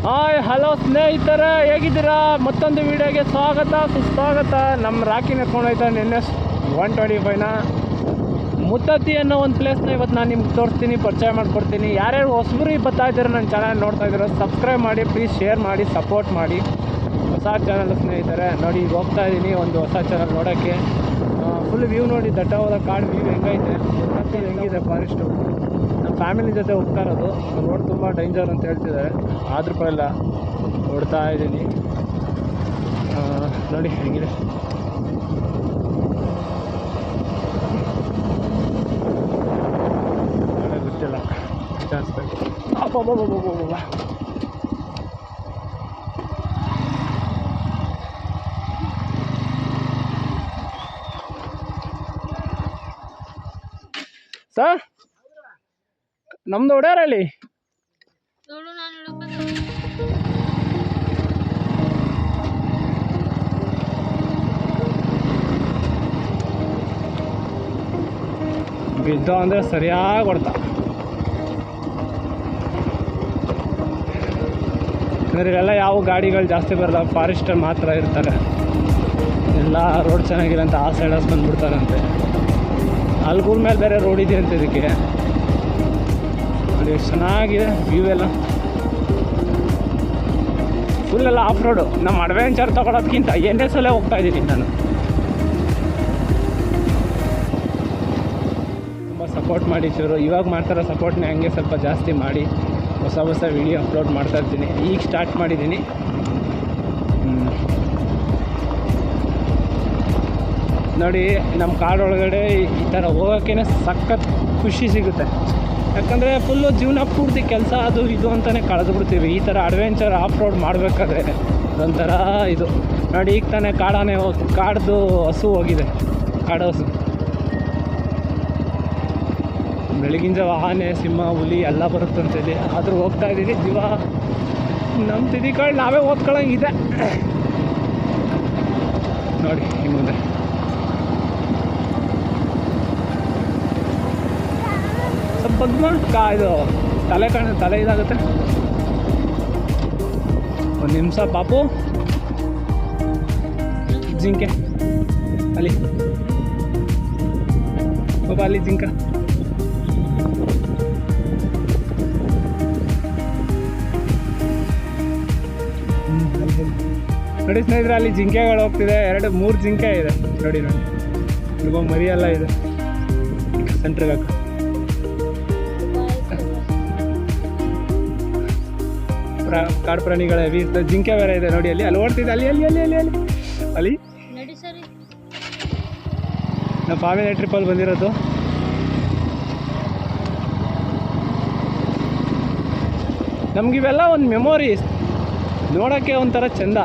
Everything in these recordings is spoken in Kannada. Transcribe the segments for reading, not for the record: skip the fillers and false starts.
ಹಾಯ್ ಹಲೋ ಸ್ನೇಹಿತರೆ, ಹೇಗಿದ್ದೀರಾ? ಮತ್ತೊಂದು ವೀಡಿಯೋಗೆ ಸ್ವಾಗತ ಸುಸ್ವಾಗತ. ನಮ್ಮ ರಾಕಿನ ಎತ್ಕೊಂಡೋಯ್ತಾ ನಿನ್ನೆ 125ನ ಮುತ್ತತ್ತಿ ಅನ್ನೋ ಒಂದು ಪ್ಲೇಸ್ನ ಇವತ್ತು ನಾನು ನಿಮ್ಗೆ ತೋರಿಸ್ತೀನಿ, ಪರಿಚಯ ಮಾಡಿಕೊಡ್ತೀನಿ. ಯಾರ್ಯಾರು ಹೊಸಬರು ಬರ್ತಾ ಇದ್ದಾರೆ ನನ್ನ ಚಾನಲ್ ನೋಡ್ತಾ ಇದ್ದೀರೋ ಸಬ್ಸ್ಕ್ರೈಬ್ ಮಾಡಿ, ಪ್ಲೀಸ್ ಶೇರ್ ಮಾಡಿ, ಸಪೋರ್ಟ್ ಮಾಡಿ. ಹೊಸ ಚಾನಲ್ ಸ್ನೇಹಿತರೆ, ನೋಡಿ ಈಗ ಹೋಗ್ತಾ ಇದ್ದೀನಿ ಒಂದು ಹೊಸ ಚಾನಲ್ ನೋಡೋಕ್ಕೆ. ಫುಲ್ ವ್ಯೂ ನೋಡಿ, ದಟ್ಟವಾದ ಕಾಡು ವ್ಯೂ ಹೆಂಗೈತೆ, ಮುತ್ತತ್ತಿ ಹೆಂಗಿದೆ ಫಾರೆಸ್ಟು. ನಮ್ಮ ಫ್ಯಾಮಿಲಿ ಜೊತೆ ಹೋಗ್ತಾ ಇರೋದು. ರೋಡ್ ತುಂಬ ಡೇಂಜರ್ ಅಂತ ಹೇಳ್ತಿದ್ದಾರೆ, ಆದ್ರೂ ಪರವಾಗಿಲ್ಲ ನೋಡ್ತಾ ಇದ್ದೀನಿ. ನೋಡಿ ಹೆಂಗಿದೆ. ಗೊತ್ತಿಲ್ಲ, ವಿಚಾರಿಸ್ಬೇಕು. ಅಬ್ಬಬ್ಬಬ್ಬಬ್ಬಬ್ಬ, ಸರ್ ನಮ್ದು ಒಡ್ಯಾರಲ್ಲಿ ಬಿದ್ದ ಅಂದರೆ ಸರಿಯಾಗಿ ಹೊಡ್ತಾ. ಅಂದರೆ ಇಲ್ಲೆಲ್ಲ ಯಾವ ಗಾಡಿಗಳು ಜಾಸ್ತಿ ಬರಲ್ಲ, ಫಾರೆಸ್ಟಲ್ಲಿ ಮಾತ್ರ ಇರ್ತಾರೆ. ಎಲ್ಲ ರೋಡ್ ಚೆನ್ನಾಗಿಲ್ಲ ಅಂತ ಆ ಸೈಡಸ್ ಬಂದುಬಿಡ್ತಾರಂತೆ. ಅಲ್ಗೂರ್ ಮೇಲೆ ಬೇರೆ ರೋಡ್ ಇದೆ ಅಂತ ಇದಕ್ಕೆ. ನೋಡಿ ಎಷ್ಟು ಚೆನ್ನಾಗಿದೆ ವ್ಯೂ ಎಲ್ಲ. ಫುಲ್ಲೆಲ್ಲ ಆಫ್ ರೋಡು. ನಮ್ಮ ಅಡ್ವೆಂಚರ್ ತೊಗೊಳೋದಕ್ಕಿಂತ NS ಅಲ್ಲೇ ಹೋಗ್ತಾ ಇದ್ದೀನಿ ನಾನು. ತುಂಬ ಸಪೋರ್ಟ್ ಮಾಡಿ ಚೂರು. ಇವಾಗ ಮಾಡ್ತಾರೋ ಸಪೋರ್ಟ್ನೇ ಹಂಗೆ ಸ್ವಲ್ಪ ಜಾಸ್ತಿ ಮಾಡಿ ಹೊಸ ಹೊಸ ವೀಡಿಯೋ ಅಪ್ಲೋಡ್ ಮಾಡ್ತಾ ಇರ್ತೀನಿ. ಈಗ ಸ್ಟಾರ್ಟ್ ಮಾಡಿದ್ದೀನಿ. ನೋಡಿ ನಮ್ಮ ಕಾಡೊಳಗಡೆ ಈ ಥರ ಹೋಗೋಕ್ಕೇ ಸಖತ್ ಖುಷಿ ಸಿಗುತ್ತೆ. ಯಾಕಂದರೆ ಫುಲ್ಲು ಜೀವನ ಪೂರ್ತಿ ಕೆಲಸ ಅದು ಇದು ಅಂತಲೇ ಕಳೆದು ಬಿಡ್ತೀವಿ. ಈ ಥರ ಅಡ್ವೆಂಚರ್ ಆಫ್ ರೋಡ್ ಮಾಡಬೇಕಾದ್ರೆ ಅದೊಂಥರ ಇದು. ನೋಡಿ ಈಗ ತಾನೇ ಕಾಡ್ದು ಹಸು ಹೋಗಿದೆ, ಕಾಡು ಹಸು. ಬೆಳಗಿನ ಜಾವ ಆನೆ, ಸಿಂಹ, ಹುಲಿ ಎಲ್ಲ ಬರುತ್ತಂತೇಳಿ ಆದರೂ ಹೋಗ್ತಾ ಇದ್ದೀವಿ. ಜೀವ ನಮ್ಮ ತಿದಿಗಳು ನಾವೇ ಓದ್ಕೊಳ್ಳೋಂಗಿದೆ. ನೋಡಿ ಈ ಮುಂದೆ ಪದ್ಮ ಇದು ತಲೆ ಇದಾಗುತ್ತೆ. ಒಂದು ನಿಮಿಷ ಪಾಪು. ಜಿಂಕೆ ಅಲ್ಲಿ ಪಾಪ, ಅಲ್ಲಿ ಜಿಂಕ. ನೋಡಿ ಸ್ನೇಹಿತರೆ, ಅಲ್ಲಿ ಜಿಂಕೆಗಳು ಹೋಗ್ತಿದೆ. 2-3 ಜಿಂಕೆ ಇದೆ ನೋಡಿ. ಇವಾಗ ಮರಿ ಎಲ್ಲ ಇದೆ ಸೆಂಟ್ರಿಗೆ. ಕಾಡು ಪ್ರಾಣಿಗಳ ಜಿಂಕೆ ಬೇರೆ ಇದೆ ನೋಡಿ. ಅಲ್ಲಿ ಓಡ್ತಿದೆ. ಅಲ್ಲಿ ಅಲ್ಲಿ ಅಲ್ಲಿ ಅಲ್ಲಿ ಅಲ್ಲಿ ಅಲ್ಲಿ ನಾವು ಫ್ಯಾಮಿಲಿ ಟ್ರಿಪ್ಪಲ್ಲಿ ಬಂದಿರೋದು. ನಮಗಿವೆಲ್ಲ ಒಂದು ಮೆಮೊರೀಸ್, ನೋಡೋಕ್ಕೆ ಒಂಥರ ಚೆಂದ.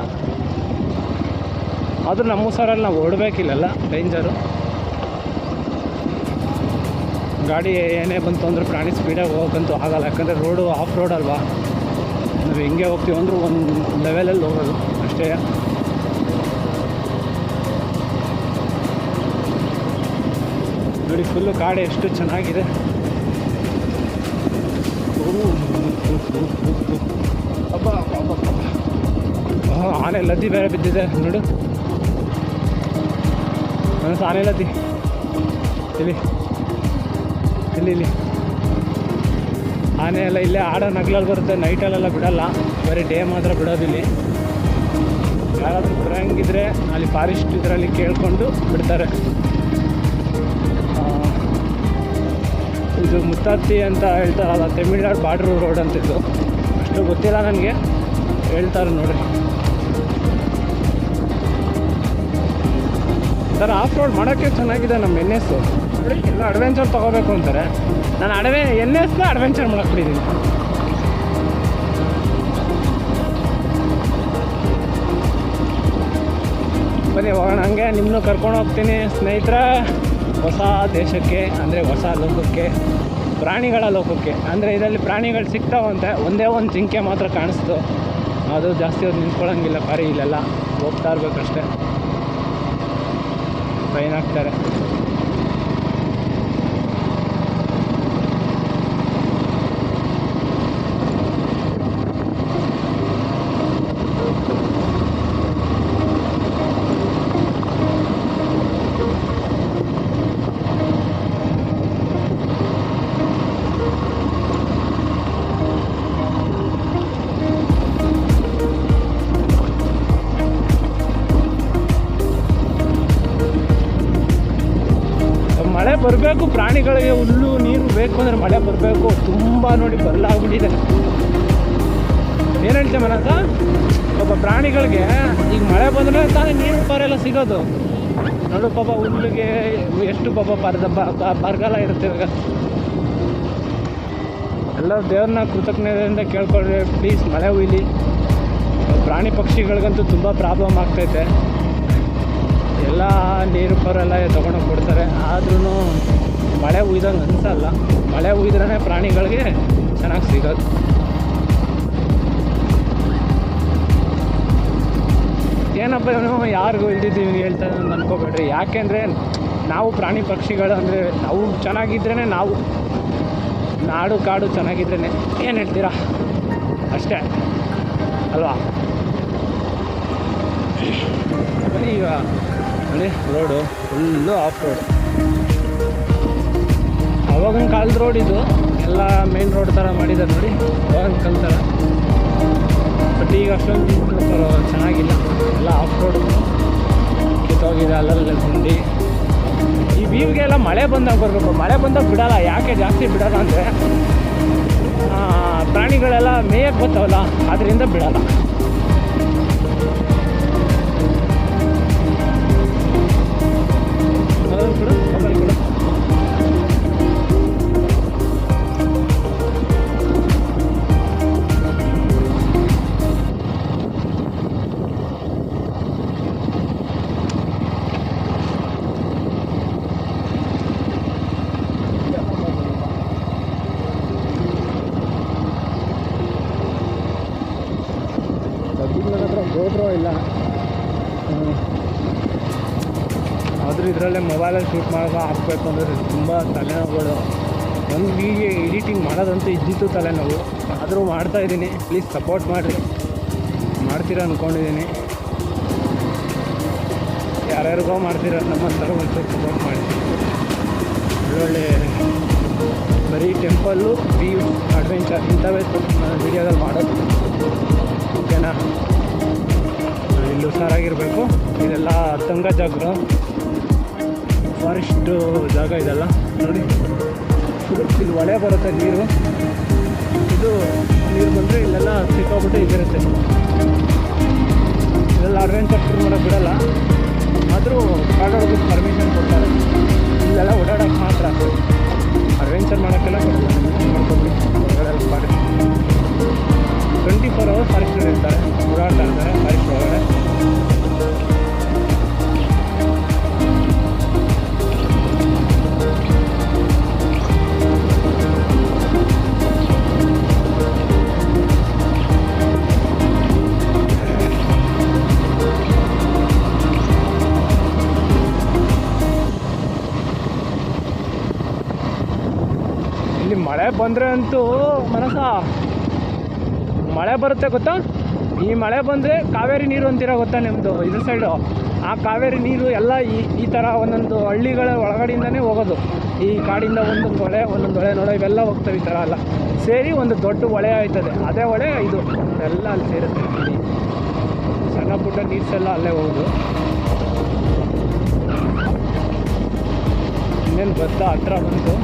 ಆದರೂ ನಮ್ಮ ಸರಲ್ಲಿ ನಾವು ಓಡಬೇಕಿಲ್ಲ, ಡೇಂಜರು. ಗಾಡಿ ಏನೇ ಬಂತು ಅಂದರೆ ಪ್ರಾಣಿ ಸ್ಪೀಡಾಗಿ ಹೋಗೋಕ್ಕಂತೂ ಆಗಲ್ಲ. ಯಾಕಂದರೆ ರೋಡು ಆಫ್ ರೋಡ್ ಅಲ್ವಾ. ನಾವು ಹೆಂಗೆ ಹೋಗ್ತೀವಿ ಅಂದರೂ ಒಂದು ಲೆವೆಲಲ್ಲಿ ಹೋಗೋದು ಅಷ್ಟೇ. ನೋಡಿ ಫುಲ್ಲು ಕಾಡು ಎಷ್ಟು ಚೆನ್ನಾಗಿದೆ. ಅಬ್ಬ ಆನೆ ಲದ್ದಿ ಬೇರೆ ಬಿದ್ದಿದೆ ನೋಡು. ಮನಸ್ಸು ಆನೆ ಲದ್ದಿ ಇಲ್ಲಿ ಇಲ್ಲಿ ಇಲ್ಲಿ ಆನೆ ಎಲ್ಲ ಇಲ್ಲೇ ಆಡೋ ನಗ್ಲಲ್ಲಿ ಬರುತ್ತೆ. ನೈಟಲ್ಲೆಲ್ಲ ಬಿಡೋಲ್ಲ, ಬರೀ ಡೇ ಮಾತ್ರ ಬಿಡೋದಿಲ್ಲಿ. ಯಾರಾದರೂ ಬರೋಂಗಿದ್ರೆ ಅಲ್ಲಿ ಫಾರೆಸ್ಟ್ ಇದರಲ್ಲಿ ಕೇಳಿಕೊಂಡು ಬಿಡ್ತಾರೆ. ಇದು ಮುತ್ತತ್ತಿ ಅಂತ ಹೇಳ್ತಾರಲ್ಲ, ತಮಿಳ್ನಾಡು ಬಾರ್ಡ್ರ್ ರೋಡ್ ಅಂತಿದ್ದು. ಅಷ್ಟು ಗೊತ್ತಿಲ್ಲ ನನಗೆ, ಹೇಳ್ತಾರೆ ನೋಡಿ. ಈ ಥರ ಆಫ್ ರೋಡ್ ಮಾಡೋಕ್ಕೆ ಚೆನ್ನಾಗಿದೆ ನಮ್ಮ NS. ನೋಡಿ ಎಲ್ಲ ಅಡ್ವೆಂಚರ್ ತೊಗೋಬೇಕು ಅಂತಾರೆ. ನಾನು NSನ ಅಡ್ವೆಂಚರ್ ಮಾಡಕ್ಕೆ ಬಿಟ್ಟಿದ್ದೀನಿ. ಬನ್ನಿ ಹೋಗೋಣ, ಹಂಗೆ ನಿಮ್ಮನ್ನು ಕರ್ಕೊಂಡು ಹೋಗ್ತೀನಿ ಸ್ನೇಹಿತರೆ. ಹೊಸ ದೇಶಕ್ಕೆ, ಅಂದರೆ ಹೊಸ ಲೋಕಕ್ಕೆ, ಪ್ರಾಣಿಗಳ ಲೋಕಕ್ಕೆ. ಅಂದರೆ ಇದರಲ್ಲಿ ಪ್ರಾಣಿಗಳು ಸಿಗ್ತಾವಂತೆ. ಒಂದೇ ಒಂದು ಜಿಂಕೆ ಮಾತ್ರ ಕಾಣಿಸ್ತು. ಅದು ಜಾಸ್ತಿ ಹೊತ್ತು ನಿಂತ್ಕೊಳ್ಳೋಂಗಿಲ್ಲ, ಪಾರಿ ಇಲ್ಲೆಲ್ಲ ಹೋಗ್ತಾ ಇರ್ಬೇಕಷ್ಟೆ. ಫೈನ್ ಹಾಕ್ತಾರೆ. ಬರಬೇಕು, ಪ್ರಾಣಿಗಳಿಗೆ ಹುಲ್ಲು ನೀರು ಬೇಕು ಅಂದರೆ ಮಳೆ ಬರಬೇಕು. ತುಂಬ ನೋಡಿ ಬರಲಾಗ್ಬಿಟ್ಟಿದೆ. ಏನು ಹೇಳ್ತೇವೆ ಮನಸ, ಪಾಪ ಪ್ರಾಣಿಗಳಿಗೆ ಈಗ ಮಳೆ ಬಂದರೆ ತಾನೇ ನೀರು ಪಾರೆಲ್ಲ ಸಿಗೋದು. ನೋಡು ಪಾಪ ಹುಲ್ಲಿಗೆ ಎಷ್ಟು ಪಾಪ ಬರಗಾಲ ಇರುತ್ತೆ ಇವಾಗ. ಎಲ್ಲ ದೇವ್ರನ್ನ ಕೃತಜ್ಞತೆಯಿಂದ ಕೇಳ್ಕೊಳ್ರಿ, ಪ್ಲೀಸ್ ಮಳೆ ಹುಯ್ಲಿ. ಪ್ರಾಣಿ ಪಕ್ಷಿಗಳಿಗಂತೂ ತುಂಬ ಪ್ರಾಬ್ಲಮ್ ಆಗ್ತೈತೆ. ಎಲ್ಲ ನೀರು ಪರೆಲ್ಲ ತೊಗೊಂಡೋಗಿ ಕೊಡ್ತಾರೆ, ಆದ್ರೂ ಮಳೆ ಹುಯ್ದಂಗೆ ಅನಿಸಲ್ಲ. ಮಳೆ ಹುಯ್ದ್ರೇ ಪ್ರಾಣಿಗಳಿಗೆ ಚೆನ್ನಾಗಿ ಸಿಗೋದು. ಏನಪ್ಪ ಇವನು ಯಾರಿಗೂ ಇಲ್ದಿದ್ದೀವಿ ಹೇಳ್ತಾರೆ ಅಂತ ಅನ್ಕೋಬೇಡ್ರಿ. ಯಾಕೆಂದರೆ ನಾವು ಪ್ರಾಣಿ ಪಕ್ಷಿಗಳು ಅಂದರೆ ನಾವು ಚೆನ್ನಾಗಿದ್ರೇ, ನಾವು ನಾಡು ಕಾಡು ಚೆನ್ನಾಗಿದ್ರೇ. ಏನು ಹೇಳ್ತೀರಾ ಅಷ್ಟೇ ಅಲ್ವಾ? ಈಗ ನೋಡಿ ರೋಡು ಫುಲ್ಲು ಆಫ್ ರೋಡು. ಅವಾಗಿನ ಕಾಲದ ರೋಡ್ ಇದು, ಎಲ್ಲ ಮೇನ್ ರೋಡ್ ಥರ ಮಾಡಿದ್ದಾರೆ ನೋಡಿ, ಅವಾಗಿನ ಕಾಲದ ಥರ. ಬಟ್ ಈಗ ಅಷ್ಟೊಂದು ಚೆನ್ನಾಗಿಲ್ಲ, ಎಲ್ಲ ಆಫ್ ರೋಡು ಕಿತ್ತೋಗಿದೆ, ಅಲ್ಲಲ್ಲೇ ಗುಂಡಿ. ಈ ವ್ಯೂಗೆಲ್ಲ ಮಳೆ ಬಂದಾಗ ಬರಬೇಕು. ಮಳೆ ಬಂದಾಗ ಬಿಡೋಲ್ಲ. ಯಾಕೆ ಜಾಸ್ತಿ ಬಿಡೋಲ್ಲ ಅಂದರೆ ಪ್ರಾಣಿಗಳೆಲ್ಲ ಮೇಯಕ್ಕೆ ಬರ್ತಾವಲ್ಲ, ಅದರಿಂದ ಬಿಡೋಲ್ಲ. ಕೊಡು ಮೊಬೈಲ್ ಕೊಡು. ಗೋಪ್ರೋ ಇಲ್ಲ, ಆದರೂ ಇದರಲ್ಲೇ ಮೊಬೈಲಲ್ಲಿ ಶೂಟ್ ಮಾಡೋದು ಹಾಕಬೇಕು ಅಂದರೆ ತುಂಬ ತಲೆನೋವುಗಳು. ನನಗೆ ಎಡಿಟಿಂಗ್ ಮಾಡೋದಂತೂ ಇದ್ದಿತ್ತು ತಲೆನೋವು, ಆದರೂ ಮಾಡ್ತಾಯಿದ್ದೀನಿ. ಪ್ಲೀಸ್ ಸಪೋರ್ಟ್ ಮಾಡಿರಿ, ಮಾಡ್ತೀರಾ ಅಂದ್ಕೊಂಡಿದ್ದೀನಿ. ಯಾರ್ಯಾರಿಗೋ ಮಾಡ್ತೀರ, ನಮ್ಮಂಥರ ಒಂಚೂರು ಸಪೋರ್ಟ್ ಮಾಡಿ. ಒಳ್ಳೊಳ್ಳೆ ಬರೀ ಟೆಂಪಲ್ಲು, ವ್ಯೂ, ಅಡ್ವೆಂಚರ್ ಇಂಥವೇ ವೀಡಿಯೋದಲ್ಲಿ ಮಾಡೋದು. ಓಕೆನಾ? ಇಲ್ಲಿ ಹುಷಾರಾಗಿರಬೇಕು. ಇದೆಲ್ಲ ತಂಗ ಜಾಗ, ಫಾರೆಸ್ಟು ಜಾಗ ಇದೆಲ್ಲ ನೋಡಿ. ಇಲ್ಲಿ ಹೊಳೆ ಬರುತ್ತೆ ನೀರು, ಇದು ನೀರು ಬಂದರೆ ಇಲ್ಲೆಲ್ಲ ಸಿಕ್ಕೋಗ್ಬಿಟ್ಟು ಇದಿರುತ್ತೆ. ಇದೆಲ್ಲ ಅಡ್ವೆಂಚರ್ ಶುರು ಮಾಡೋಕ್ಕೆ ಬಿಡೋಲ್ಲ, ಆದರೂ ಕಾಡೋರ್ಗೆ ಪರ್ಮಿಷನ್ ಕೊಡ್ತಾರೆ. ಇಲ್ಲೆಲ್ಲ ಓಡಾಡೋಕ್ಕೆ ಮಾತ್ರ, ಅಡ್ವೆಂಚರ್ ಮಾಡೋಕ್ಕೆಲ್ಲ ಮಾಡ್ಕೊಬಿಡಿ. ಹೊರಗಡೆ ಫಾರೆಸ್ಟ್ 24 hours ಫಾರೆಸ್ಟ್ ಇರ್ತಾರೆ, ಓಡಾಡ್ತಾ ಇರ್ತಾರೆ ಫಾರೆಸ್ಟ್ ಒಳಗಡೆ. ಇಲ್ಲಿ ಮಳೆ ಬಂದರೆ ಅಂತೂ ಮನಸ ಮಳೆ ಬರುತ್ತೆ ಗೊತ್ತಾ? ಈ ಮಳೆ ಬಂದರೆ ಕಾವೇರಿ ನೀರು ಅಂತೀರ ಗೊತ್ತಾ ನಿಮ್ಮದು ಇದ್ರ ಸೈಡು? ಆ ಕಾವೇರಿ ನೀರು ಎಲ್ಲ ಈ ಥರ ಒಂದೊಂದು ಹಳ್ಳಿಗಳ ಒಳಗಡೆಯಿಂದನೇ ಹೋಗೋದು. ಈ ಕಾಡಿಂದ ಒಂದೊಂದು ಹೊಳೆ ನೋಡೋ ಇವೆಲ್ಲ ಹೋಗ್ತವೆ. ಈ ಥರ ಎಲ್ಲ ಸೇರಿ ಒಂದು ದೊಡ್ಡ ಹೊಳೆ ಆಯ್ತದೆ. ಅದೇ ಹೊಳೆ ಇದು ಎಲ್ಲ ಅಲ್ಲಿ ಸೇರುತ್ತೆ. ಇಲ್ಲಿ ಸಣ್ಣ ಪುಟ್ಟ ನೀರ್ಸೆಲ್ಲ ಅಲ್ಲೇ ಹೋಗೋದು. ಇನ್ನೇನು ಭತ್ತ ಹತ್ರ ಬಂತು.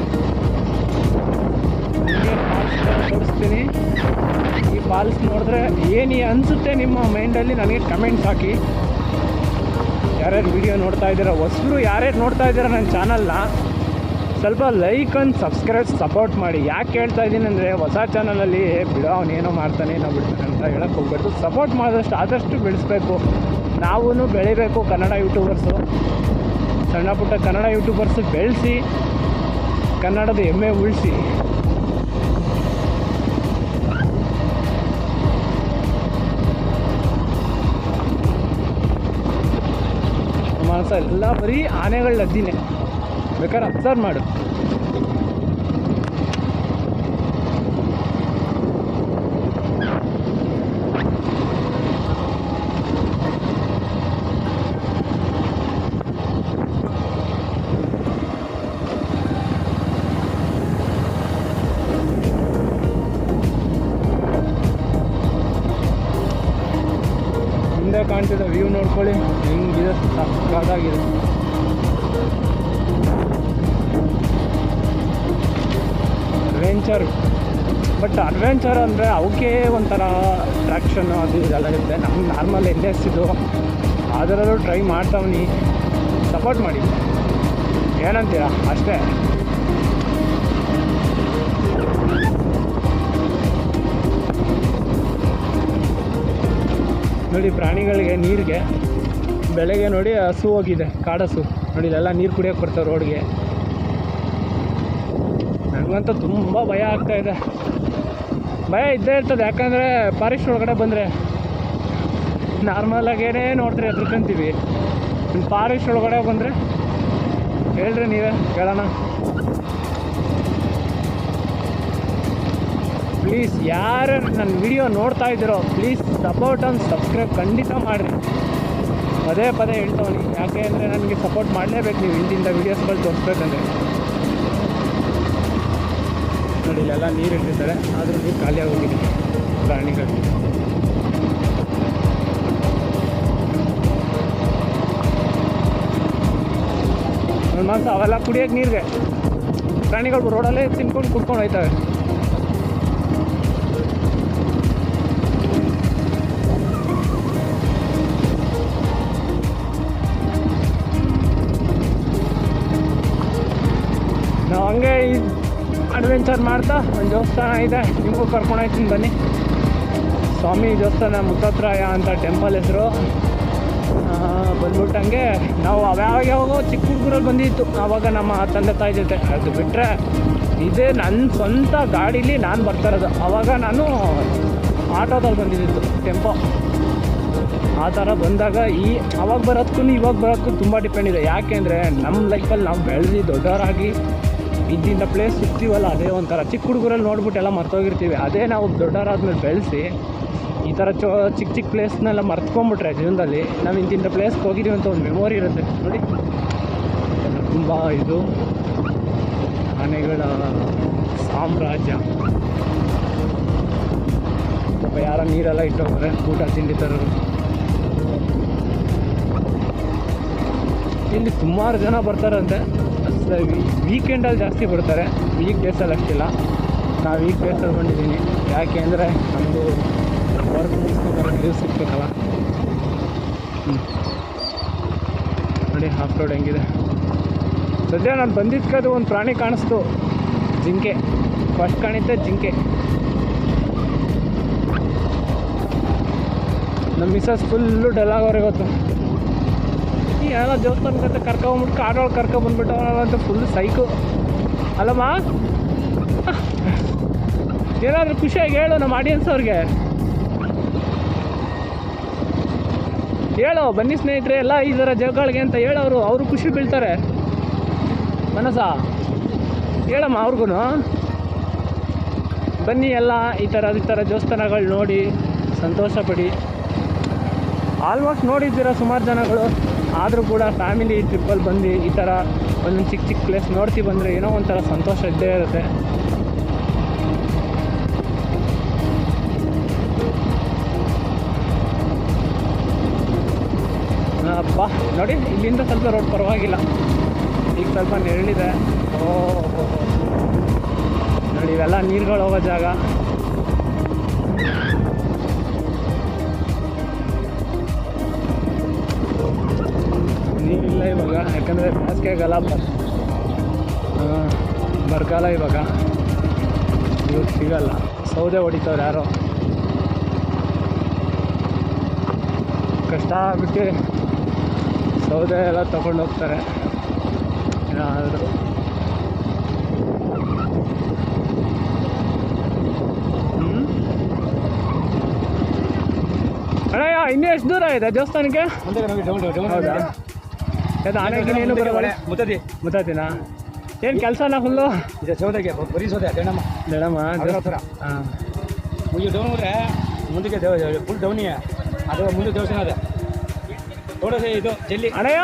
ತೋರಿಸ್ತೀನಿ. ಈ ಫಾಲ್ಸ್ ನೋಡಿದ್ರೆ ಏನು ಅನಿಸುತ್ತೆ ನಿಮ್ಮ ಮೈಂಡಲ್ಲಿ ನನಗೆ ಕಮೆಂಟ್ಸ್ ಹಾಕಿ. ಯಾರ್ಯಾರು ವಿಡಿಯೋ ನೋಡ್ತಾ ಇದ್ದೀರಾ, ಹೊಸರು ಯಾರ್ಯಾರು ನೋಡ್ತಾ ಇದ್ದೀರಾ ನನ್ನ ಚಾನಲ್ನ, ಸ್ವಲ್ಪ ಲೈಕ್ ಆ್ಯಂಡ್ ಸಬ್ಸ್ಕ್ರೈಬ್ ಸಪೋರ್ಟ್ ಮಾಡಿ. ಯಾಕೆ ಹೇಳ್ತಾ ಇದ್ದೀನಿ ಅಂದರೆ, ಹೊಸ ಚಾನಲಲ್ಲಿ ಬಿಡೋ ಅವನೇನೋ ಮಾಡ್ತಾನೆ ನಾವು ಬಿಡ್ತಾನೆ ಅಂತ ಹೇಳಕ್ಕೆ ಹೋಗ್ಬಾರ್ದು. ಸಪೋರ್ಟ್ ಮಾಡಿದಷ್ಟು ಆದಷ್ಟು ಬೆಳೆಸಬೇಕು, ನಾವೂ ಬೆಳಿಬೇಕು. ಕನ್ನಡ ಯೂಟ್ಯೂಬರ್ಸು, ಸಣ್ಣ ಪುಟ್ಟ ಕನ್ನಡ ಯೂಟ್ಯೂಬರ್ಸು ಬೆಳೆಸಿ ಕನ್ನಡದ ಹೆಮ್ಮೆ ಉಳಿಸಿ. ಮಾಸ ಎಲ್ಲ ಬರೀ ಆನೆಗಳ ಲದ್ದಿನೇ, ಬೇಕಾದ್ರೆ ಅಬ್ಸರ್ವ್ ಮಾಡು. ಹಿಂದೆ ಕಾಣ್ತಿದ್ದ ವ್ಯೂ ನೋಡ್ಕೊಳ್ಳಿ, ಹೆಂಗಿದೆ, ಸಕ್ಕತ್ತಾಗಿದೆ. ಅಡ್ವೆಂಚರ್. ಬಟ್ ಅಡ್ವೆಂಚರ್ ಅಂದರೆ ಅವಕ್ಕೆ ಒಂಥರ ಅಟ್ರಾಕ್ಷನ್ನು ಅದು ಇದೆಲ್ಲ ಇರುತ್ತೆ. ನಮ್ಗೆ ನಾರ್ಮಲ್ ಇದು ಅದರಲ್ಲೂ ಟ್ರೈ ಮಾಡ್ತಾವ್ನಿ, ಸಪೋರ್ಟ್ ಮಾಡಿ, ಏನಂತೀರಾ ಅಷ್ಟೇ. ನೋಡಿ ಪ್ರಾಣಿಗಳಿಗೆ ನೀರಿಗೆ ಬೆಳಗ್ಗೆ ನೋಡಿ ಹಸು ಹೋಗಿದೆ, ಕಾಡಸು ನೋಡಿ, ಇಲ್ಲೆಲ್ಲ ನೀರು ಕುಡಿಯೋಕೆ ಬರ್ತಾವೆ ರೋಡ್ಗೆ. ನನಗಂತೂ ತುಂಬ ಭಯ ಆಗ್ತಾಯಿದೆ. ಭಯ ಇದ್ದೇ ಇರ್ತದೆ, ಯಾಕಂದರೆ ಫಾರೆಸ್ಟ್ ಒಳಗಡೆ ಬಂದರೆ ನಾರ್ಮಲಾಗೇನೇ ನೋಡ್ತಾರೆ ಎದ್ರಕಂತೀವಿ. ಫಾರೆಸ್ಟ್ ಒಳಗಡೆ ಬಂದರೆ ಹೇಳ್ರಿ ನೀವೇ ಕೇಳೋಣ. ಪ್ಲೀಸ್ ಯಾರು ನನ್ನ ವಿಡಿಯೋ ನೋಡ್ತಾ ಇದ್ದೀರೋ ಪ್ಲೀಸ್ ಸಪೋರ್ಟ್ ಆ್ಯಂಡ್ ಸಬ್ಸ್ಕ್ರೈಬ್ ಖಂಡಿತ ಮಾಡಿರಿ. ಪದೇ ಪದೇ ಹೇಳ್ತಾವನಿ, ಯಾಕೆ ಅಂದರೆ ನನಗೆ ಸಪೋರ್ಟ್ ಮಾಡಲೇಬೇಕು ನೀವು ಹಿಂದಿಂದ ವೀಡಿಯೋಸ್ಗಳು ತೋರಿಸ್ಬೇಕಂದ್ರೆ. ನೋಡಿ ಇಲ್ಲೆಲ್ಲ ನೀರು ಇಟ್ಟಿರ್ತಾರೆ, ಆದರೂ ನೀರು ಖಾಲಿಯಾಗಿ ಹೋಗಿದೆ ಪ್ರಾಣಿಗಳು. ಒಂದು ಮಾಸ ಅವೆಲ್ಲ ಕುಡಿಯೋಕೆ ನೀರಿಗೆ ಪ್ರಾಣಿಗಳು ರೋಡಲ್ಲೇ ತಿನ್ಕೊಂಡು ಕುಡ್ಕೊಂಡು ಹೋಯ್ತವೆ. ನಾವು ಹಂಗೆ ಅಡ್ವೆಂಚರ್ ಮಾಡ್ತಾ ಒಂದು ದೇವಸ್ಥಾನ ಇದೆ, ನಿಮಗೂ ಕರ್ಕೊಂಡು ಹೋಗ್ತೀನಿ ಬನ್ನಿ. ಸ್ವಾಮಿ ದೇವಸ್ಥಾನ ಮುತ್ತತ್ರಾಯ ಅಂತ ಟೆಂಪಲ್ ಹೆಸರು. ಬಂದ್ಬಿಟ್ಟು ಹಂಗೆ ನಾವು ಯಾವಾಗೋ ಚಿಕ್ಕ ಹುಡುಗರಲ್ಲಿ ಬಂದಿತ್ತು, ಆವಾಗ ನಮ್ಮ ತಂದೆ ತಾಯಿ ಜೊತೆ. ಅದು ಬಿಟ್ಟರೆ ಇದೇ ನನ್ನ ಸ್ವಂತ ಗಾಡೀಲಿ ನಾನು ಬರ್ತಾ ಇರೋದು. ಆವಾಗ ನಾನು ಆಟೋದಲ್ಲಿ ಬಂದಿದ್ದು ಟೆಂಪೋ. ಆ ಥರ ಬಂದಾಗ ಅವಾಗ ಬರೋದಕ್ಕೂ ಇವಾಗ ಬರೋದಕ್ಕೂ ತುಂಬ ಡಿಪೆಂಡ್ ಇದೆ. ಯಾಕೆಂದರೆ ನಮ್ಮ ಲೈಫಲ್ಲಿ ನಾವು ಬೆಳೆದು ದೊಡ್ಡವರಾಗಿ ಇದ್ದಿಂದ ಪ್ಲೇಸ್ ಸಿಗ್ತೀವಲ್ಲ, ಅದೇ ಒಂಥರ ಚಿಕ್ಕ ಹುಡುಗರಲ್ಲಿ ನೋಡ್ಬಿಟ್ಟು ಎಲ್ಲ ಮರ್ತೋಗಿರ್ತೀವಿ. ಅದೇ ನಾವು ದೊಡ್ಡವರಾದ್ಮೇಲೆ ಬೆಳೆಸಿ ಈ ಥರ ಚಿಕ್ಕ ಚಿಕ್ಕ ಪ್ಲೇಸ್ನೆಲ್ಲ ಮರ್ತ್ಕೊಂಡ್ಬಿಟ್ರೆ ಜೀವನದಲ್ಲಿ ನಾವು ಇಂತಿಂಥ ಪ್ಲೇಸ್ಗೆ ಹೋಗಿದ್ದೀವಿ ಅಂತ ಒಂದು ಮೆಮೊರಿ ಇರುತ್ತೆ. ನೋಡಿ ತುಂಬ ಇದು ಆನೆಗಳ ಸಾಮ್ರಾಜ್ಯ. ಪಾಪ ಯಾರೋ ನೀರೆಲ್ಲ ಇಟ್ಟೋಗ್ರೆ ಊಟ ತಿಂಡಿ ತರೋರು. ಇಲ್ಲಿ ಸುಮಾರು ಜನ ಬರ್ತಾರಂತೆ. ವೀಕೆಂಡಲ್ಲಿ ಜಾಸ್ತಿ ಬರ್ತಾರೆ, ವೀಕ್ ಡೇಸಲ್ಲಿ ಅಷ್ಟಿಲ್ಲ. ನಾವು ವೀಕ್ ಡೇಸಲ್ಲಿ ಬಂದಿದ್ದೀನಿ, ಯಾಕೆ ಅಂದರೆ ನಮ್ಮದು ವರ್ಕ್ ಮುಗಿಸ್ಕೊಂಡು ಲೀವ್ ಸಿಗ್ಬೇಕಲ್ಲ. ನೋಡಿ ಆಫ್ ರೋಡ್ ಹೆಂಗಿದೆ. ಸದ್ಯ ನಾನು ಬಂದಿದ್ದಕ್ಕದು ಒಂದು ಪ್ರಾಣಿ ಕಾಣಿಸ್ತು, ಜಿಂಕೆ. ಫಸ್ಟ್ ಕಾಣಿದ್ದೆ ಜಿಂಕೆ. ನಮ್ಮ ಮಿಸಸ್ ಫುಲ್ಲು ಡಲ್ಲಾಗೋರೆ ಗೊತ್ತು. ಈ ಎಲ್ಲ ದೇವಸ್ಥಾನಕ್ಕೆ ಕರ್ಕೊಂಡ್ಬಿಟ್ಟು ಕಾಡೊಳಗೆ ಕರ್ಕೊಂಡ್ಬಂದ್ಬಿಟ್ಟು ಅಂತ ಫುಲ್ ಸೈಕು ಅಲ್ಲಮ್ಮ. ಏನಾದರೂ ಖುಷಿಯಾಗಿ ಹೇಳು ನಮ್ಮ ಆಡಿಯನ್ಸ್ ಅವ್ರಿಗೆ, ಹೇಳೋ ಬನ್ನಿ ಸ್ನೇಹಿತರೆ ಎಲ್ಲ ಈ ಥರ ಜಾಗಗಳಿಗೆ ಅಂತ ಹೇಳೋರು, ಅವರು ಖುಷಿ ಬೀಳ್ತಾರೆ. ಮನಸ ಹೇಳಮ್ಮ ಅವ್ರಿಗೂ, ಬನ್ನಿ ಎಲ್ಲ ಈ ಥರ ದೇವಸ್ಥಾನಗಳು ನೋಡಿ ಸಂತೋಷ ಪಡಿ. ಆಲ್ಮೋಸ್ಟ್ ನೋಡಿದ್ದೀರ ಸುಮಾರು ಜನಗಳು, ಆದರೂ ಕೂಡ ಫ್ಯಾಮಿಲಿ ಟ್ರಿಪ್ಪಲ್ಲಿ ಬಂದು ಈ ಥರ ಒಂದೊಂದು ಚಿಕ್ಕ ಚಿಕ್ಕ ಪ್ಲೇಸ್ ನೋಡ್ತಿ ಬಂದರೆ ಏನೋ ಒಂಥರ ಸಂತೋಷ ಇದ್ದೇ ಇರುತ್ತೆ. ಅಪ್ಪ ನೋಡಿ ಇಲ್ಲಿಂದ ಸ್ವಲ್ಪ ರೋಡ್ ಪರವಾಗಿಲ್ಲ, ಈಗ ಸ್ವಲ್ಪ ನೆರಳಿದೆ. ನೋಡಿ ಇವೆಲ್ಲ ನೀರುಗಳು ಹೋಗೋ ಜಾಗ. ನೀರಿಲ್ಲ ಇವಾಗ, ಯಾಕಂದರೆ ಬೇಸಿಗೆಗಾಲ ಬರಗಾಲ ಇವಾಗ ಸಿಗಲ್ಲ. ಸೌದೆ ಹೊಡಿತವ್ರು ಯಾರೋ, ಕಷ್ಟ ಆಗ್ಬಿಟ್ಟು ಸೌದೆ ಎಲ್ಲ ತಗೊಂಡು ಹೋಗ್ತಾರೆ. ಏನಾದರೂ ಅಣ್ಣಯ್ಯ ಇನ್ನೂ ಎಷ್ಟು ದೂರ ಇದೆ ದೇವಸ್ಥಾನಕ್ಕೆ? ಹೌದಾ? ಅದು ಆನೆಗಿನ ಏನು ಬರೋಲ್ಲ. ಮುತ್ತತ್ತಿನ ಏನು ಕೆಲಸನ ಫುಲ್ಲು ಸೌದೆಗೆ ಬರೀ ಸೌದೆ ದಣಮ್ಮ ಹಾಂ ಮುಂದೆ ಡೌನ್ ಹೋದ್ರೆ ಮುಂದಕ್ಕೆ ಫುಲ್ ಡೌನಿಯೇ, ಅದು ಮುಂದೆ ದೇವಸ್ಥಾನ ಅದೇ ನೋಡೋದೇ ಇದು ಜಲ್ಲಿ. ಅಣ್ಣಯ್ಯ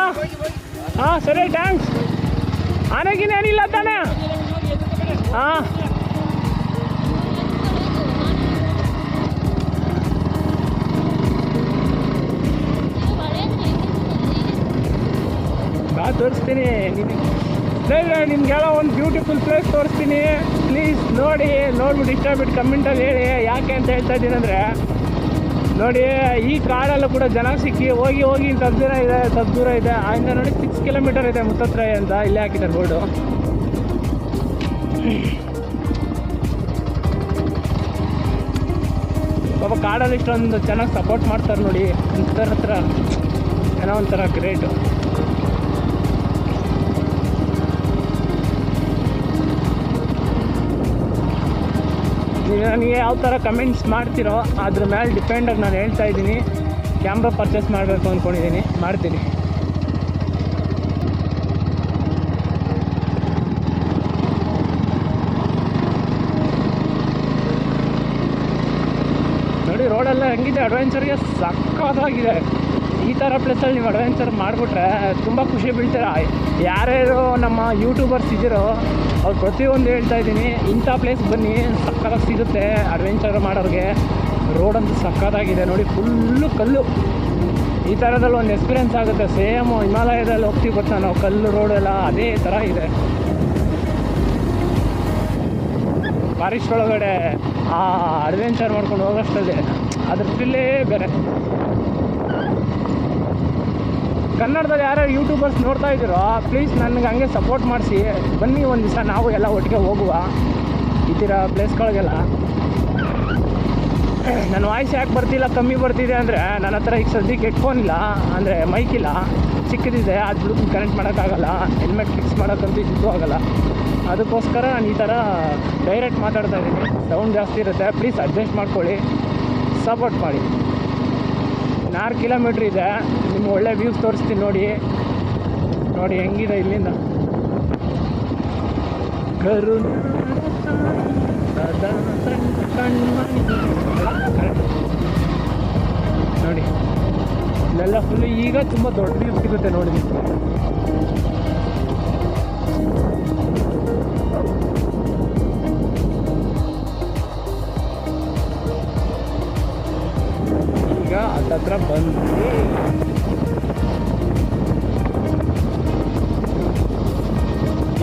ಹಾಂ ಸರಿ ಥ್ಯಾಂಕ್ಸ್. ಆನೆಗಿನ ಏನಿಲ್ಲ ತಾನೆ? ಹಾಂ ಬಾ ತೋರಿಸ್ತೀನಿ ನಿಮಗೆ. ಸ್ನೇಹಿತರೆ ನಿಮಗೆಲ್ಲ ಒಂದು ಬ್ಯೂಟಿಫುಲ್ ಪ್ಲೇಸ್ ತೋರಿಸ್ತೀನಿ, ಪ್ಲೀಸ್ ನೋಡ್ಬಿಟ್ಟು ಇಷ್ಟ ಬಿಟ್ಟು ಕಮೆಂಟಲ್ಲಿ ಹೇಳಿ. ಯಾಕೆ ಅಂತ ಹೇಳ್ತಾ ಇದ್ದೀನಿ ಅಂದರೆ, ನೋಡಿ ಈ ಕಾಡಲ್ಲೂ ಕೂಡ ಜನ ಸಿಕ್ಕಿ ಹೋಗಿ ಸ್ವಲ್ಪ ದೂರ ಇದೆ ಆಯಿಂದ ನೋಡಿ 6 ಕಿಲೋಮೀಟರ್ ಇದೆ ಮುತ್ತತ್ರಾಯ ಅಂತ, ಇಲ್ಲೇ ಹಾಕಿದ್ದಾರೆ ಬೋರ್ಡು. ಪಾಪ ಕಾಡಲ್ಲಿ ಇಷ್ಟೊಂದು ಚೆನ್ನಾಗಿ ಸಪೋರ್ಟ್ ಮಾಡ್ತಾರೆ ನೋಡಿ, ಹತ್ರ ಏನೋ ಒಂಥರ ಗ್ರೇಟು. ನೀವು ನನಗೆ ಯಾವ ಥರ ಕಮೆಂಟ್ಸ್ ಮಾಡ್ತೀರೋ ಅದ್ರ ಮೇಲೆ ಡಿಪೆಂಡಾಗಿ ನಾನು ಹೇಳ್ತಾ ಇದ್ದೀನಿ. ಕ್ಯಾಮ್ರಾ ಪರ್ಚೇಸ್ ಮಾಡಬೇಕು ಅಂದ್ಕೊಂಡಿದ್ದೀನಿ, ಮಾಡ್ತೀನಿ. ನೋಡಿ ರೋಡೆಲ್ಲ ಹೆಂಗಿದೆ, ಅಡ್ವೆಂಚರ್ಗೆ ಸಕ್ಕತ್ತಾಗಿದೆ. ಈ ಥರ ಪ್ಲೇಸಲ್ಲಿ ನೀವು ಅಡ್ವೆಂಚರ್ ಮಾಡಿಬಿಟ್ರೆ ತುಂಬ ಖುಷಿ ಬೀಳ್ತೀರ. ಯಾರ್ಯಾರು ನಮ್ಮ ಯೂಟ್ಯೂಬರ್ಸ್ ಇದ್ದೀರೋ ಅವ್ರು ಪ್ರತಿಯೊಂದು ಹೇಳ್ತಾ ಇದ್ದೀನಿ, ಇಂಥ ಪ್ಲೇಸ್ ಬನ್ನಿ, ಸಕ್ಕತ್ತಾಗಿ ಸಿಗುತ್ತೆ ಅಡ್ವೆಂಚರ್ ಮಾಡೋರಿಗೆ. ರೋಡಂತೂ ಸಕ್ಕತ್ತಾಗಿದೆ ನೋಡಿ, ಫುಲ್ಲು ಕಲ್ಲು. ಈ ಥರದಲ್ಲಿ ಒಂದು ಎಕ್ಸ್ಪೀರಿಯೆನ್ಸ್ ಆಗುತ್ತೆ. ಸೇಮು ಹಿಮಾಲಯದಲ್ಲಿ ಹೋಗ್ತೀವಿ ಗೊತ್ತಾ ನಾವು, ಕಲ್ಲು ರೋಡೆಲ್ಲ ಅದೇ ಥರ ಇದೆ. ಫಾರೆಸ್ಟ್ ಒಳಗಡೆ ಆ ಅಡ್ವೆಂಚರ್ ಮಾಡ್ಕೊಂಡು ಹೋಗೋಷ್ಟೇ ಅದ್ರ ಫೀಲೇ ಬೇರೆ. ಕನ್ನಡದಲ್ಲಿ ಯಾರ್ಯಾರು ಯೂಟ್ಯೂಬರ್ಸ್ ನೋಡ್ತಾ ಇದ್ದೀರೋ ಪ್ಲೀಸ್ ನನಗೆ ಹಂಗೆ ಸಪೋರ್ಟ್ ಮಾಡಿಸಿ, ಬನ್ನಿ ಒಂದು ದಿವಸ ನಾವು ಎಲ್ಲ ಒಟ್ಟಿಗೆ ಹೋಗುವ ಈ ಥರ ಪ್ಲೇಸ್ಗಳಿಗೆಲ್ಲ. ನನ್ನ ವಾಯ್ಸ್ ಯಾಕೆ ಬರ್ತಿಲ್ಲ, ಕಮ್ಮಿ ಬರ್ತಿದೆ ಅಂದರೆ ನನ್ನ ಹತ್ರ ಈಗ ಸದ್ಯಕ್ಕೆ ಹೆಡ್ಫೋನ್ ಇಲ್ಲ, ಅಂದರೆ ಮೈಕ್ ಇಲ್ಲ, ಚಿಕ್ಕದಿದೆ, ಅದು ಬ್ಲೂಟೂತ್ ಕನೆಕ್ಟ್ ಮಾಡೋಕ್ಕಾಗಲ್ಲ, ಹೆಲ್ಮೆಟ್ ಫಿಕ್ಸ್ ಮಾಡೋಕ್ಕಂತೂ ಇದ್ದು ಆಗೋಲ್ಲ. ಅದಕ್ಕೋಸ್ಕರ ನಾನು ಈ ಥರ ಡೈರೆಕ್ಟ್ ಮಾತಾಡ್ತಾ ಇದ್ದೀನಿ. ಸೌಂಡ್ ಜಾಸ್ತಿ ಇರುತ್ತೆ, ಪ್ಲೀಸ್ ಅಡ್ಜಸ್ಟ್ ಮಾಡ್ಕೊಳ್ಳಿ, ಸಪೋರ್ಟ್ ಮಾಡಿ. 6 ಕಿಲೋಮೀಟ್ರ್ ಇದೆ, ನಿಮ್ಗೆ ಒಳ್ಳೆ ವ್ಯೂಸ್ ತೋರಿಸ್ತೀನಿ ನೋಡಿ ಹೆಂಗಿದೆ ಇಲ್ಲಿಂದ. ನೋಡಿ ಇಲ್ಲೆಲ್ಲ ಫುಲ್ಲು ಈಗ ತುಂಬ ದೊಡ್ಡ ವ್ಯೂ ಸಿಗುತ್ತೆ ನೋಡಿ. ಈಗ ಹತ್ತತ್ರ ಬಂದು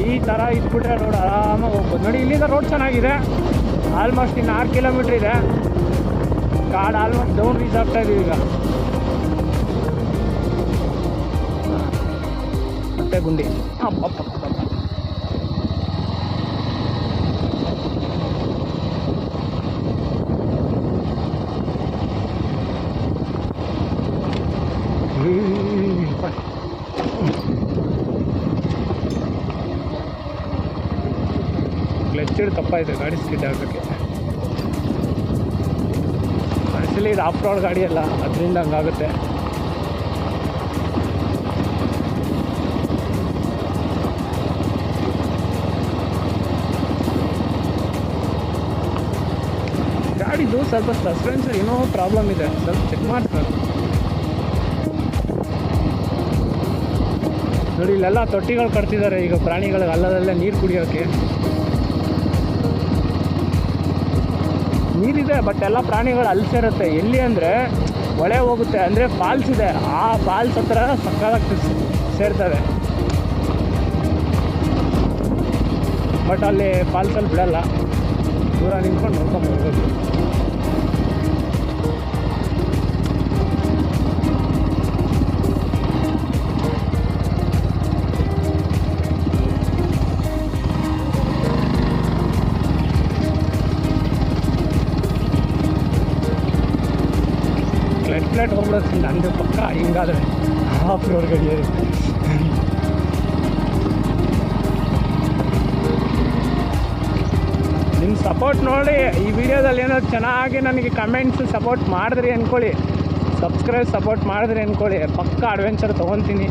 ಈ ಥರ ಇಟ್ಬಿಟ್ರೆ ರೋಡ್ ಆರಾಮಾಗಿ ಹೋಗ್ಬೋದು. ನೋಡಿ ಇಲ್ಲಿಂದ ರೋಡ್ ಚೆನ್ನಾಗಿದೆ, ಆಲ್ಮೋಸ್ಟ್ ಇನ್ನು 6 ಕಿಲೋಮೀಟ್ರ್ ಇದೆ. ಕಾಡು ಆಲ್ಮೋಸ್ಟ್ ಡೌನ್ ರೀಚ್ ಆಗ್ತಾ ಇದೀವಿ ಈಗ. ಮತ್ತೆ ಗುಂಡಿ ಅಪ್ಪ ಕ್ಲಚ್ ತಪ್ಪಾಯಿತು ಗಾಡಿ ಸ್ಕಿಡ್ ಆಗೋಕ್ಕೆ. ಆ್ಯಕ್ಚುಲಿ ಇದು ಆಫ್ ರೋಡ್ ಗಾಡಿ ಅಲ್ಲ, ಅದರಿಂದ ಹಂಗಾಗುತ್ತೆ. ಗಾಡಿದು ಸ್ವಲ್ಪ ಸಸ್ಪೆನ್ಸರ್ ಏನೋ ಪ್ರಾಬ್ಲಮ್ ಇದೆ, ಸ್ವಲ್ಪ ಚೆಕ್ ಮಾಡ್ತಾರೆ. ನೋಡಿ ಇಲ್ಲೆಲ್ಲ ತೊಟ್ಟಿಗಳು ಕಟ್ತಿದ್ದಾರೆ ಈಗ ಪ್ರಾಣಿಗಳಿಗೆ ಹಳ್ಳದಲ್ಲೇ ನೀರು ಕುಡಿಯೋಕ್ಕೆ. ನೀರಿದೆ ಬಟ್ ಎಲ್ಲ ಪ್ರಾಣಿಗಳು ಅಲ್ಲಿ ಸೇರುತ್ತೆ. ಎಲ್ಲಿ ಅಂದರೆ ಹೊಳೆ ಹೋಗುತ್ತೆ, ಅಂದರೆ ಫಾಲ್ಸ್ ಇದೆ, ಆ ಫಾಲ್ಸ್ ಹತ್ರ ಸಕ್ಕತ್ತಾಗಿ ಸೇರ್ತವೆ. ಬಟ್ ಅಲ್ಲಿ ಫಾಲ್ಸಲ್ಲಿ ಬಿಡಲ್ಲ, ದೂರ ನಿಂತ್ಕೊಂಡು ನೋಡ್ಕೊಂಡು ಹೋಗ್ಬೇಕು. ಫ್ಲೈಟ್ ಹೋಗ್ಬಿಡುತ್ತೆ ನಂದು ಪಕ್ಕ, ಹಿಂಗಾದರೆ ಆಫ್ ರೋಡ್ ಗಡಿಯಲ್ಲಿ. ನಿಮ್ಮ ಸಪೋರ್ಟ್ ನೋಡಿ ಈ ವಿಡಿಯೋದಲ್ಲಿ ಏನೋ ಚೆನ್ನಾಗಿ ನನಗೆ ಕಮೆಂಟ್ಸ್ ಸಪೋರ್ಟ್ ಮಾಡಿದ್ರಿ ಅಂದ್ಕೊಳ್ಳಿ, ಸಪೋರ್ಟ್ ಮಾಡಿದ್ರಿ ಅಂದ್ಕೊಳ್ಳಿ, ಪಕ್ಕ ಅಡ್ವೆಂಚರ್ ತೊಗೊತೀನಿ.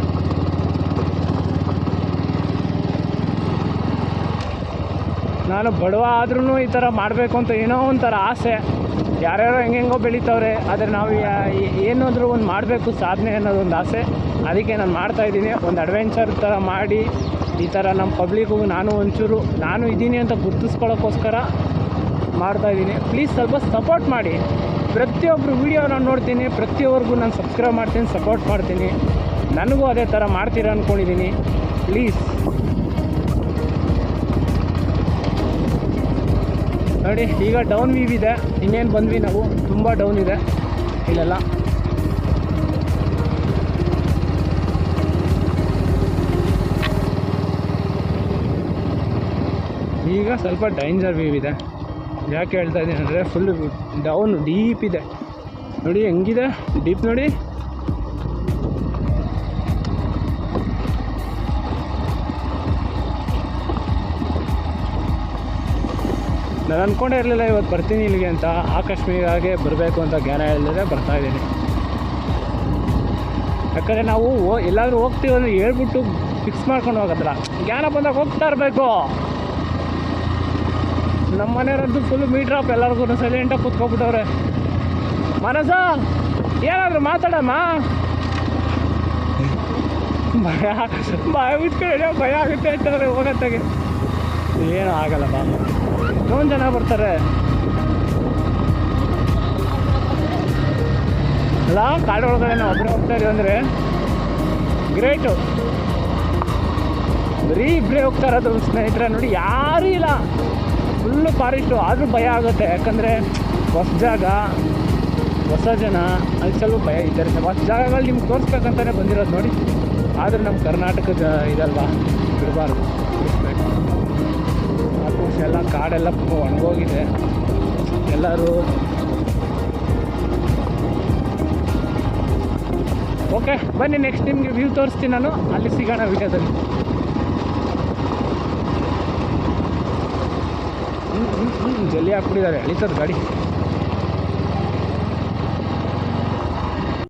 ನಾನು ಬಡವ ಆದ್ರೂ ಈ ಥರ ಮಾಡಬೇಕು ಅಂತ ಏನೋ ಒಂಥರ ಆಸೆ. ಯಾರ್ಯಾರೋ ಹೆಂಗೆಂಗೋ ಬೆಳೀತವ್ರೆ, ಆದರೆ ನಾವು ಏನಾದರೂ ಒಂದು ಮಾಡಬೇಕು ಸಾಧನೆ ಅನ್ನೋದೊಂದು ಆಸೆ. ಅದಕ್ಕೆ ನಾನು ಮಾಡ್ತಾಯಿದ್ದೀನಿ, ಒಂದು ಅಡ್ವೆಂಚರ್ ಥರ ಮಾಡಿ ಈ ಥರ ನಮ್ಮ ಪಬ್ಲಿಕ್ಗೂ ನಾನು ಇದ್ದೀನಿ ಅಂತ ಗುರ್ತಿಸ್ಕೊಳ್ಳೋಕ್ಕೋಸ್ಕರ ಮಾಡ್ತಾಯಿದ್ದೀನಿ. ಪ್ಲೀಸ್ ಸ್ವಲ್ಪ ಸಪೋರ್ಟ್ ಮಾಡಿ. ಪ್ರತಿಯೊಬ್ಬರು ವೀಡಿಯೋ ನಾನು ನೋಡ್ತೀನಿ, ಪ್ರತಿಯೊಬ್ಬರಿಗೂ ನಾನು ಸಬ್ಸ್ಕ್ರೈಬ್ ಮಾಡ್ತೀನಿ, ಸಪೋರ್ಟ್ ಮಾಡ್ತೀನಿ. ನನಗೂ ಅದೇ ಥರ ಮಾಡ್ತೀರಾ ಅಂದ್ಕೊಂಡಿದ್ದೀನಿ. ಪ್ಲೀಸ್ ನೋಡಿ ಈಗ ಡೌನ್ ವ್ಯೂ ಇದೆ. ಇನ್ನೇನು ಬಂದ್ವಿ ನಾವು, ತುಂಬ ಡೌನ್ ಇದೆ ಇಲ್ಲೆಲ್ಲ. ಈಗ ಸ್ವಲ್ಪ ಡೇಂಜರ್ ವ್ಯೂ ಇದೆ. ಯಾಕೆ ಹೇಳ್ತಾ ಇದ್ದೀನಿ ಅಂದರೆ ಫುಲ್ ಡೌನ್ ಡೀಪ್ ಇದೆ. ನೋಡಿ ಹೆಂಗಿದೆ ಡೀಪ್ ನೋಡಿ. ನಾನು ಅಂದ್ಕೊಂಡೇ ಇರಲಿಲ್ಲ ಇವತ್ತು ಬರ್ತೀನಿ ಇಲ್ಲಿಗೆ ಅಂತ. ಆಕಸ್ಮಿಕವಾಗಿ ಬರಬೇಕು ಅಂತ ಜ್ಞಾನ ಹೇಳಿದ್ರೆ ಬರ್ತಾಯಿದ್ದೀನಿ. ಯಾಕಂದರೆ ನಾವು ಎಲ್ಲಾದರೂ ಹೋಗ್ತೀವಿ ಅಂದರೆ ಹೇಳ್ಬಿಟ್ಟು ಫಿಕ್ಸ್ ಮಾಡ್ಕೊಂಡು ಹೋಗೋದಿಲ್ಲ, ಜ್ಞಾನ ಬಂದಾಗ ಹೋಗ್ತಾ ಇರಬೇಕು. ನಮ್ಮ ಮನೆಯವರಂತೂ ಫುಲ್ ಮೀಟ್ರ್ ಆಫ್, ಎಲ್ಲರಿಗೂ ಸೈಲೆಂಟಾಗಿ ಕೂತ್ಕೊಬಿಟ್ಟವ್ರೆ. ಮನಸ ಏನಾದರೂ ಮಾತಾಡಮ್ಮ, ಭಯ ಬಿಟ್ಕೊಂಡು ಭಯ ಆಗುತ್ತೆ ಅಂತಂದರೆ ಹೋಗತ್ತಾಗೆ. ಏನೂ ಆಗಲ್ಲ ಬಾ, ಎಷ್ಟೊಂದು ಜನ ಬರ್ತಾರೆ ಅಲ್ಲ. ಕಾಡು ಒಳಗಡೆ ನಾವು ಒಬ್ಬರೇ ಹೋಗ್ತಾ ಇದೀವಿ ಅಂದರೆ ಗ್ರೇಟು. ಬರೀ ಇಬ್ಬರೇ ಹೋಗ್ತಾ ಇರೋದು ಸ್ನೇಹಿತರೆ. ನೋಡಿ ಯಾರೂ ಇಲ್ಲ, ಫುಲ್ಲು ಫಾರೆಸ್ಟು. ಆದರೂ ಭಯ ಆಗುತ್ತೆ, ಯಾಕಂದರೆ ಹೊಸ ಜಾಗ, ಹೊಸ ಜನ, ಅಲ್ಲಿ ಸ್ವಲ್ಪ ಭಯ ಇದ್ದಾರೆ. ಹೊಸ ಜಾಗಗಳು ನಿಮ್ಗೆ ತೋರಿಸ್ಬೇಕಂತಲೇ ಬಂದಿರೋದು ನೋಡಿ. ಆದರೆ ನಮ್ಮ ಕರ್ನಾಟಕದ ಇದಲ್ವಾ, ಬಿಡಬಾರ್ದು, ಬಿಡಿಸ್ಬೇಕು. ಆಲ್ಮೋಸ್ಟ್ ಎಲ್ಲ ಕಾಡೆಲ್ಲ ಒಣಗೋಗಿದೆ ಎಲ್ಲರೂ. ಓಕೆ ಬನ್ನಿ, ನೆಕ್ಸ್ಟ್ ನಿಮಗೆ ವ್ಯೂ ತೋರಿಸ್ತೀನಿ ನಾನು, ಅಲ್ಲಿ ಸಿಗೋಣ ವಿಡಿಯೋದಲ್ಲಿ. ಜಲ್ಲಿ ಹಾಕ್ಬಿಟ್ಟಿದ್ದಾರೆ, ಎಳಿತದ ಗಾಡಿ.